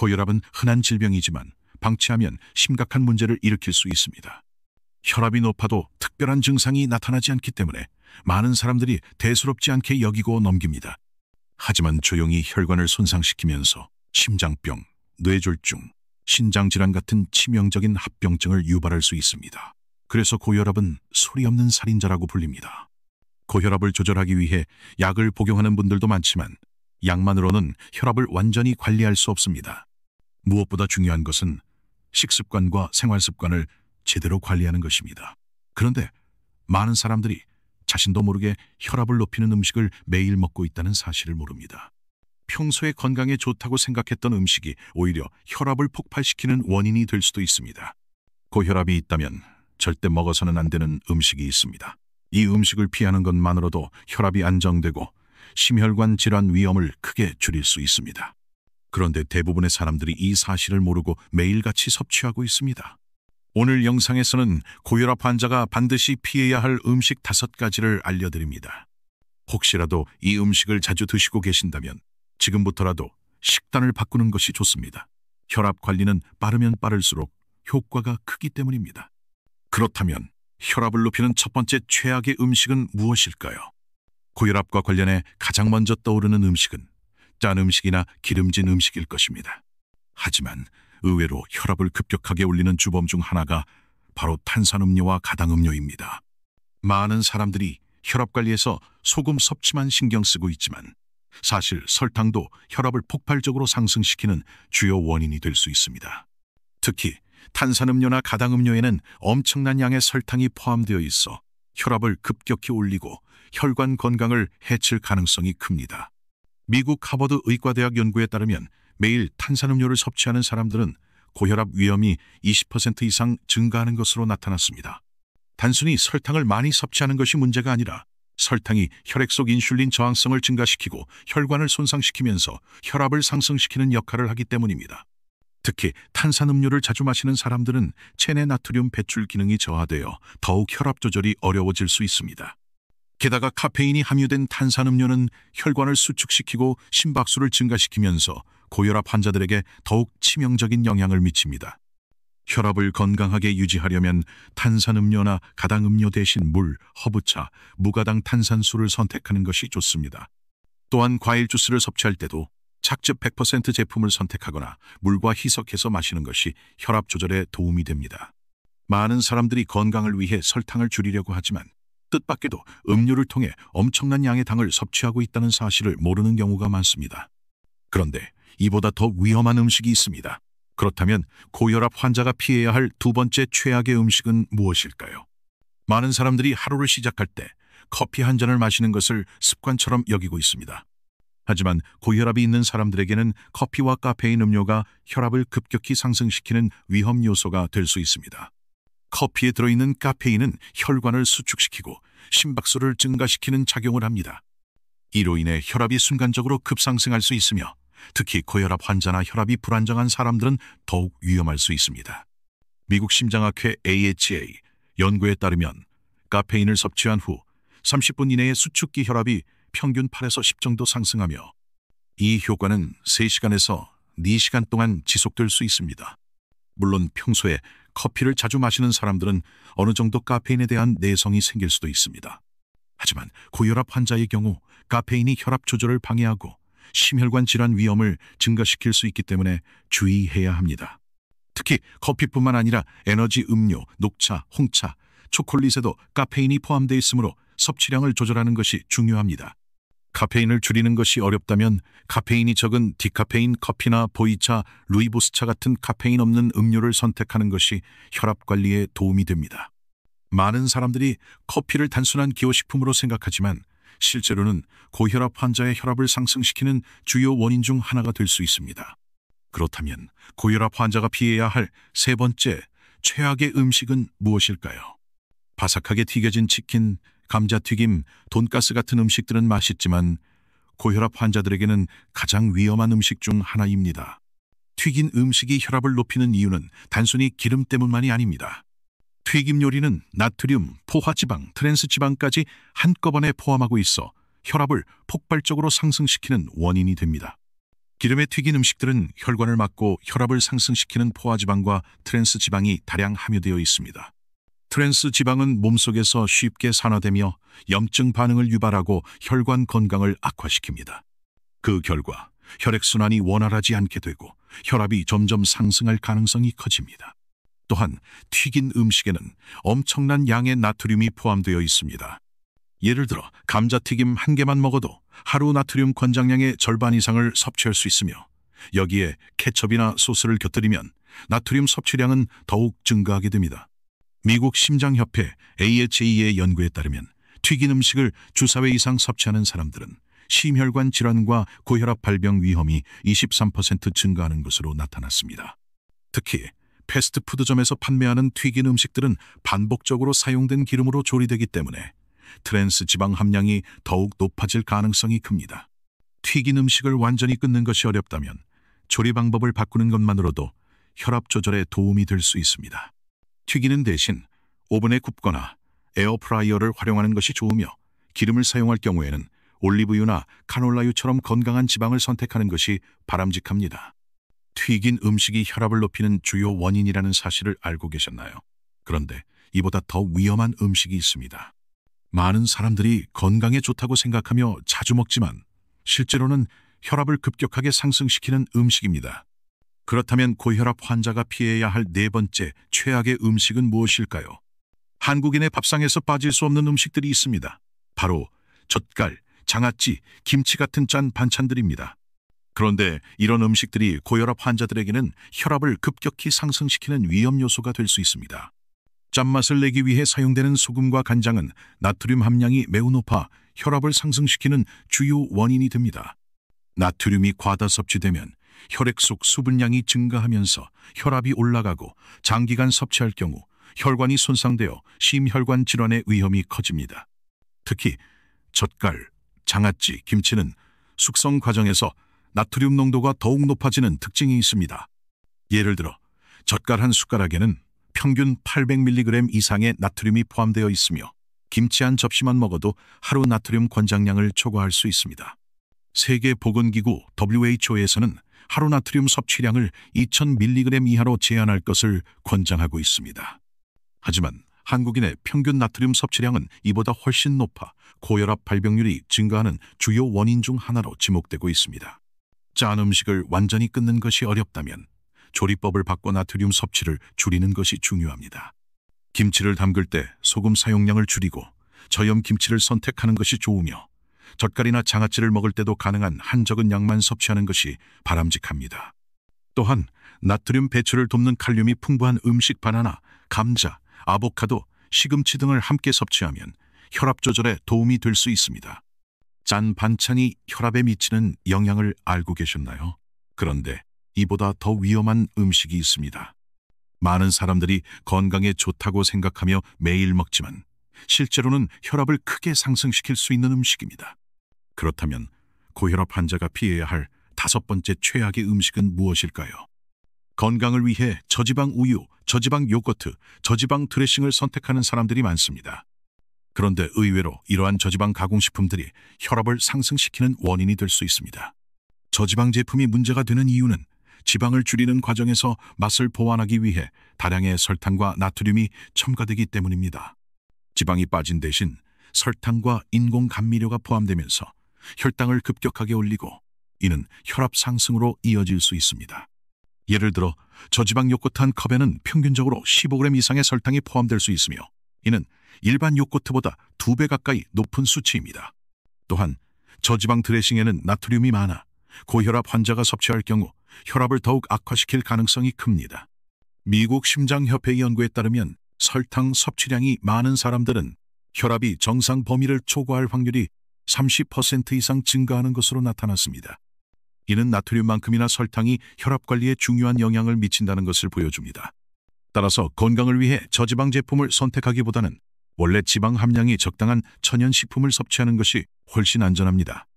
고혈압은 흔한 질병이지만 방치하면 심각한 문제를 일으킬 수 있습니다. 혈압이 높아도 특별한 증상이 나타나지 않기 때문에 많은 사람들이 대수롭지 않게 여기고 넘깁니다. 하지만 조용히 혈관을 손상시키면서 심장병, 뇌졸중, 신장질환 같은 치명적인 합병증을 유발할 수 있습니다. 그래서 고혈압은 소리 없는 살인자라고 불립니다. 고혈압을 조절하기 위해 약을 복용하는 분들도 많지만 약만으로는 혈압을 완전히 관리할 수 없습니다. 무엇보다 중요한 것은 식습관과 생활습관을 제대로 관리하는 것입니다. 그런데 많은 사람들이 자신도 모르게 혈압을 높이는 음식을 매일 먹고 있다는 사실을 모릅니다. 평소에 건강에 좋다고 생각했던 음식이 오히려 혈압을 폭발시키는 원인이 될 수도 있습니다. 고혈압이 있다면 절대 먹어서는 안 되는 음식이 있습니다. 이 음식을 피하는 것만으로도 혈압이 안정되고 심혈관 질환 위험을 크게 줄일 수 있습니다. 그런데 대부분의 사람들이 이 사실을 모르고 매일같이 섭취하고 있습니다. 오늘 영상에서는 고혈압 환자가 반드시 피해야 할 음식 5가지를 알려드립니다. 혹시라도 이 음식을 자주 드시고 계신다면 지금부터라도 식단을 바꾸는 것이 좋습니다. 혈압 관리는 빠르면 빠를수록 효과가 크기 때문입니다. 그렇다면 혈압을 높이는 첫 번째 최악의 음식은 무엇일까요? 고혈압과 관련해 가장 먼저 떠오르는 음식은 짠 음식이나 기름진 음식일 것입니다. 하지만 의외로 혈압을 급격하게 올리는 주범 중 하나가 바로 탄산음료와 가당음료입니다. 많은 사람들이 혈압 관리에서 소금 섭취만 신경 쓰고 있지만 사실 설탕도 혈압을 폭발적으로 상승시키는 주요 원인이 될 수 있습니다. 특히 탄산음료나 가당음료에는 엄청난 양의 설탕이 포함되어 있어 혈압을 급격히 올리고 혈관 건강을 해칠 가능성이 큽니다. 미국 하버드 의과대학 연구에 따르면 매일 탄산음료를 섭취하는 사람들은 고혈압 위험이 20% 이상 증가하는 것으로 나타났습니다. 단순히 설탕을 많이 섭취하는 것이 문제가 아니라 설탕이 혈액 속 인슐린 저항성을 증가시키고 혈관을 손상시키면서 혈압을 상승시키는 역할을 하기 때문입니다. 특히 탄산음료를 자주 마시는 사람들은 체내 나트륨 배출 기능이 저하되어 더욱 혈압 조절이 어려워질 수 있습니다. 게다가 카페인이 함유된 탄산음료는 혈관을 수축시키고 심박수를 증가시키면서 고혈압 환자들에게 더욱 치명적인 영향을 미칩니다. 혈압을 건강하게 유지하려면 탄산음료나 가당음료 대신 물, 허브차, 무가당 탄산수를 선택하는 것이 좋습니다. 또한 과일 주스를 섭취할 때도 착즙 100% 제품을 선택하거나 물과 희석해서 마시는 것이 혈압 조절에 도움이 됩니다. 많은 사람들이 건강을 위해 설탕을 줄이려고 하지만 뜻밖에도 음료를 통해 엄청난 양의 당을 섭취하고 있다는 사실을 모르는 경우가 많습니다. 그런데 이보다 더 위험한 음식이 있습니다. 그렇다면 고혈압 환자가 피해야 할 2번째 최악의 음식은 무엇일까요? 많은 사람들이 하루를 시작할 때 커피 한 잔을 마시는 것을 습관처럼 여기고 있습니다. 하지만 고혈압이 있는 사람들에게는 커피와 카페인 음료가 혈압을 급격히 상승시키는 위험 요소가 될 수 있습니다. 커피에 들어있는 카페인은 혈관을 수축시키고 심박수를 증가시키는 작용을 합니다. 이로 인해 혈압이 순간적으로 급상승할 수 있으며 특히 고혈압 환자나 혈압이 불안정한 사람들은 더욱 위험할 수 있습니다. 미국 심장학회 AHA 연구에 따르면 카페인을 섭취한 후 30분 이내에 수축기 혈압이 평균 8에서 10 정도 상승하며 이 효과는 3시간에서 4시간 동안 지속될 수 있습니다. 물론 평소에 커피를 자주 마시는 사람들은 어느 정도 카페인에 대한 내성이 생길 수도 있습니다. 하지만 고혈압 환자의 경우 카페인이 혈압 조절을 방해하고 심혈관 질환 위험을 증가시킬 수 있기 때문에 주의해야 합니다. 특히 커피뿐만 아니라 에너지 음료, 녹차, 홍차, 초콜릿에도 카페인이 포함되어 있으므로 섭취량을 조절하는 것이 중요합니다. 카페인을 줄이는 것이 어렵다면 카페인이 적은 디카페인 커피나 보이차, 루이보스차 같은 카페인 없는 음료를 선택하는 것이 혈압 관리에 도움이 됩니다. 많은 사람들이 커피를 단순한 기호식품으로 생각하지만 실제로는 고혈압 환자의 혈압을 상승시키는 주요 원인 중 하나가 될 수 있습니다. 그렇다면 고혈압 환자가 피해야 할 3번째 최악의 음식은 무엇일까요? 바삭하게 튀겨진 치킨, 감자튀김, 돈가스 같은 음식들은 맛있지만 고혈압 환자들에게는 가장 위험한 음식 중 하나입니다. 튀긴 음식이 혈압을 높이는 이유는 단순히 기름 때문만이 아닙니다. 튀김 요리는 나트륨, 포화지방, 트랜스지방까지 한꺼번에 포함하고 있어 혈압을 폭발적으로 상승시키는 원인이 됩니다. 기름에 튀긴 음식들은 혈관을 막고 혈압을 상승시키는 포화지방과 트랜스 지방이 다량 함유되어 있습니다. 트랜스 지방은 몸속에서 쉽게 산화되며 염증 반응을 유발하고 혈관 건강을 악화시킵니다. 그 결과 혈액순환이 원활하지 않게 되고 혈압이 점점 상승할 가능성이 커집니다. 또한 튀긴 음식에는 엄청난 양의 나트륨이 포함되어 있습니다. 예를 들어 감자튀김 한 개만 먹어도 하루 나트륨 권장량의 절반 이상을 섭취할 수 있으며, 여기에 케첩이나 소스를 곁들이면 나트륨 섭취량은 더욱 증가하게 됩니다. 미국 심장협회 AHA의 연구에 따르면 튀긴 음식을 주 4회 이상 섭취하는 사람들은 심혈관 질환과 고혈압 발병 위험이 23% 증가하는 것으로 나타났습니다. 특히 패스트푸드점에서 판매하는 튀긴 음식들은 반복적으로 사용된 기름으로 조리되기 때문에 트랜스 지방 함량이 더욱 높아질 가능성이 큽니다. 튀긴 음식을 완전히 끊는 것이 어렵다면 조리 방법을 바꾸는 것만으로도 혈압 조절에 도움이 될 수 있습니다. 튀기는 대신 오븐에 굽거나 에어프라이어를 활용하는 것이 좋으며, 기름을 사용할 경우에는 올리브유나 카놀라유처럼 건강한 지방을 선택하는 것이 바람직합니다. 튀긴 음식이 혈압을 높이는 주요 원인이라는 사실을 알고 계셨나요? 그런데 이보다 더 위험한 음식이 있습니다. 많은 사람들이 건강에 좋다고 생각하며 자주 먹지만 실제로는 혈압을 급격하게 상승시키는 음식입니다. 그렇다면 고혈압 환자가 피해야 할 네 번째 최악의 음식은 무엇일까요? 한국인의 밥상에서 빠질 수 없는 음식들이 있습니다. 바로 젓갈, 장아찌, 김치 같은 짠 반찬들입니다. 그런데 이런 음식들이 고혈압 환자들에게는 혈압을 급격히 상승시키는 위험 요소가 될 수 있습니다. 짠맛을 내기 위해 사용되는 소금과 간장은 나트륨 함량이 매우 높아 혈압을 상승시키는 주요 원인이 됩니다. 나트륨이 과다 섭취되면 혈액 속 수분량이 증가하면서 혈압이 올라가고, 장기간 섭취할 경우 혈관이 손상되어 심혈관 질환의 위험이 커집니다. 특히 젓갈, 장아찌, 김치는 숙성 과정에서 나트륨 농도가 더욱 높아지는 특징이 있습니다. 예를 들어 젓갈 한 숟가락에는 평균 800mg 이상의 나트륨이 포함되어 있으며, 김치 한 접시만 먹어도 하루 나트륨 권장량을 초과할 수 있습니다. 세계보건기구 WHO에서는 하루 나트륨 섭취량을 2000mg 이하로 제한할 것을 권장하고 있습니다. 하지만 한국인의 평균 나트륨 섭취량은 이보다 훨씬 높아 고혈압 발병률이 증가하는 주요 원인 중 하나로 지목되고 있습니다. 짠 음식을 완전히 끊는 것이 어렵다면 조리법을 바꿔 나트륨 섭취를 줄이는 것이 중요합니다. 김치를 담글 때 소금 사용량을 줄이고 저염 김치를 선택하는 것이 좋으며, 젓갈이나 장아찌를 먹을 때도 가능한 한 적은 양만 섭취하는 것이 바람직합니다. 또한 나트륨 배출을 돕는 칼륨이 풍부한 음식 바나나, 감자, 아보카도, 시금치 등을 함께 섭취하면 혈압 조절에 도움이 될 수 있습니다. 짠 반찬이 혈압에 미치는 영향을 알고 계셨나요? 그런데 이보다 더 위험한 음식이 있습니다. 많은 사람들이 건강에 좋다고 생각하며 매일 먹지만 실제로는 혈압을 크게 상승시킬 수 있는 음식입니다. 그렇다면 고혈압 환자가 피해야 할 다섯 번째 최악의 음식은 무엇일까요? 건강을 위해 저지방 우유, 저지방 요거트, 저지방 드레싱을 선택하는 사람들이 많습니다. 그런데 의외로 이러한 저지방 가공식품들이 혈압을 상승시키는 원인이 될 수 있습니다. 저지방 제품이 문제가 되는 이유는 지방을 줄이는 과정에서 맛을 보완하기 위해 다량의 설탕과 나트륨이 첨가되기 때문입니다. 지방이 빠진 대신 설탕과 인공 감미료가 포함되면서 혈당을 급격하게 올리고, 이는 혈압 상승으로 이어질 수 있습니다. 예를 들어 저지방 요거트 한 컵에는 평균적으로 15g 이상의 설탕이 포함될 수 있으며, 이는 일반 요거트보다 2배 가까이 높은 수치입니다. 또한 저지방 드레싱에는 나트륨이 많아 고혈압 환자가 섭취할 경우 혈압을 더욱 악화시킬 가능성이 큽니다. 미국 심장협회 연구에 따르면 설탕 섭취량이 많은 사람들은 혈압이 정상 범위를 초과할 확률이 30% 이상 증가하는 것으로 나타났습니다. 이는 나트륨만큼이나 설탕이 혈압 관리에 중요한 영향을 미친다는 것을 보여줍니다. 따라서 건강을 위해 저지방 제품을 선택하기보다는 원래 지방 함량이 적당한 천연식품을 섭취하는 것이 훨씬 안전합니다.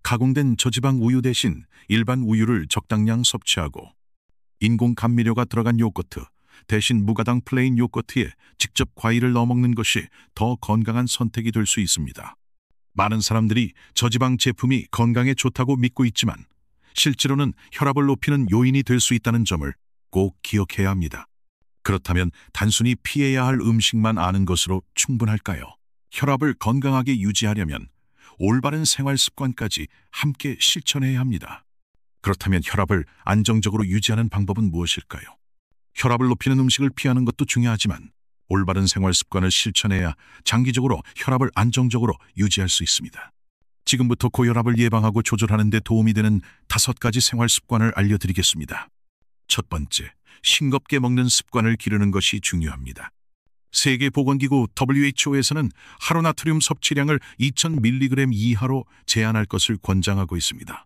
가공된 저지방 우유 대신 일반 우유를 적당량 섭취하고, 인공 감미료가 들어간 요거트 대신 무가당 플레인 요거트에 직접 과일을 넣어 먹는 것이 더 건강한 선택이 될 수 있습니다. 많은 사람들이 저지방 제품이 건강에 좋다고 믿고 있지만 실제로는 혈압을 높이는 요인이 될 수 있다는 점을 꼭 기억해야 합니다. 그렇다면 단순히 피해야 할 음식만 아는 것으로 충분할까요? 혈압을 건강하게 유지하려면 올바른 생활 습관까지 함께 실천해야 합니다. 그렇다면 혈압을 안정적으로 유지하는 방법은 무엇일까요? 혈압을 높이는 음식을 피하는 것도 중요하지만 올바른 생활 습관을 실천해야 장기적으로 혈압을 안정적으로 유지할 수 있습니다. 지금부터 고혈압을 예방하고 조절하는 데 도움이 되는 5가지 생활 습관을 알려드리겠습니다. 첫 번째, 싱겁게 먹는 습관을 기르는 것이 중요합니다. 세계보건기구 WHO에서는 하루 나트륨 섭취량을 2000mg 이하로 제한할 것을 권장하고 있습니다.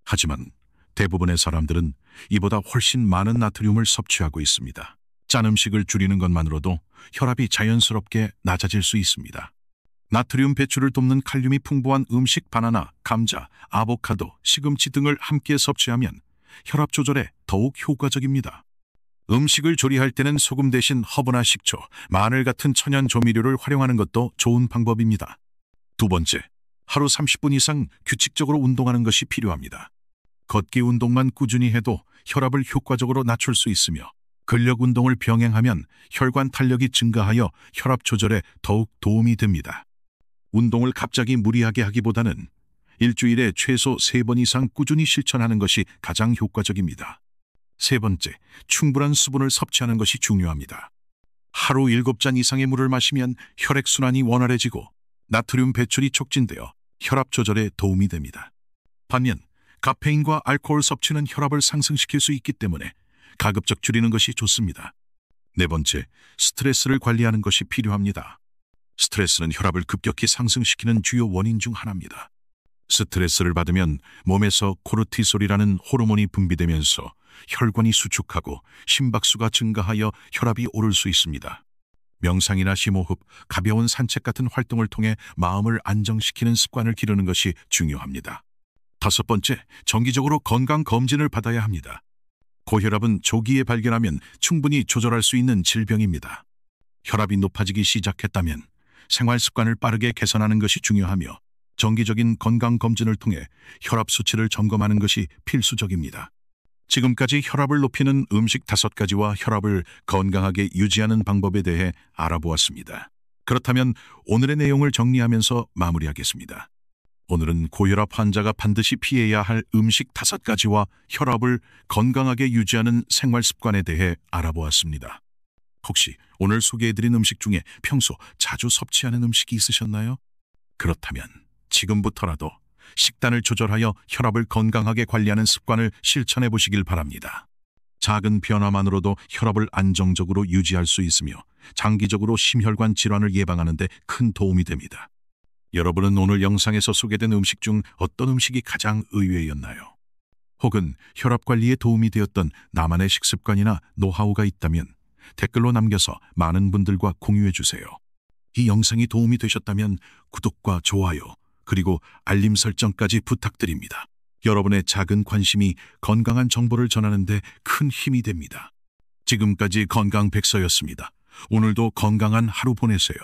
하지만 대부분의 사람들은 이보다 훨씬 많은 나트륨을 섭취하고 있습니다. 짠 음식을 줄이는 것만으로도 혈압이 자연스럽게 낮아질 수 있습니다. 나트륨 배출을 돕는 칼륨이 풍부한 음식 바나나, 감자, 아보카도, 시금치 등을 함께 섭취하면 혈압 조절에 더욱 효과적입니다. 음식을 조리할 때는 소금 대신 허브나 식초, 마늘 같은 천연 조미료를 활용하는 것도 좋은 방법입니다. 두 번째, 하루 30분 이상 규칙적으로 운동하는 것이 필요합니다. 걷기 운동만 꾸준히 해도 혈압을 효과적으로 낮출 수 있으며 근력 운동을 병행하면 혈관 탄력이 증가하여 혈압 조절에 더욱 도움이 됩니다. 운동을 갑자기 무리하게 하기보다는 일주일에 최소 3번 이상 꾸준히 실천하는 것이 가장 효과적입니다. 세 번째, 충분한 수분을 섭취하는 것이 중요합니다. 하루 7잔 이상의 물을 마시면 혈액순환이 원활해지고 나트륨 배출이 촉진되어 혈압 조절에 도움이 됩니다. 반면 카페인과 알코올 섭취는 혈압을 상승시킬 수 있기 때문에 가급적 줄이는 것이 좋습니다. 네 번째, 스트레스를 관리하는 것이 필요합니다. 스트레스는 혈압을 급격히 상승시키는 주요 원인 중 하나입니다. 스트레스를 받으면 몸에서 코르티솔이라는 호르몬이 분비되면서 혈관이 수축하고 심박수가 증가하여 혈압이 오를 수 있습니다. 명상이나 심호흡, 가벼운 산책 같은 활동을 통해 마음을 안정시키는 습관을 기르는 것이 중요합니다. 5번째, 정기적으로 건강검진을 받아야 합니다. 고혈압은 조기에 발견하면 충분히 조절할 수 있는 질병입니다. 혈압이 높아지기 시작했다면 생활 습관을 빠르게 개선하는 것이 중요하며 정기적인 건강검진을 통해 혈압 수치를 점검하는 것이 필수적입니다. 지금까지 혈압을 높이는 음식 5가지와 혈압을 건강하게 유지하는 방법에 대해 알아보았습니다. 그렇다면 오늘의 내용을 정리하면서 마무리하겠습니다. 오늘은 고혈압 환자가 반드시 피해야 할 음식 5가지와 혈압을 건강하게 유지하는 생활 습관에 대해 알아보았습니다. 혹시 오늘 소개해드린 음식 중에 평소 자주 섭취하는 음식이 있으셨나요? 그렇다면 지금부터라도 식단을 조절하여 혈압을 건강하게 관리하는 습관을 실천해 보시길 바랍니다. 작은 변화만으로도 혈압을 안정적으로 유지할 수 있으며 장기적으로 심혈관 질환을 예방하는 데 큰 도움이 됩니다. 여러분은 오늘 영상에서 소개된 음식 중 어떤 음식이 가장 의외였나요? 혹은 혈압 관리에 도움이 되었던 나만의 식습관이나 노하우가 있다면 댓글로 남겨서 많은 분들과 공유해 주세요. 이 영상이 도움이 되셨다면 구독과 좋아요, 그리고 알림 설정까지 부탁드립니다. 여러분의 작은 관심이 건강한 정보를 전하는 데 큰 힘이 됩니다. 지금까지 건강백서였습니다. 오늘도 건강한 하루 보내세요.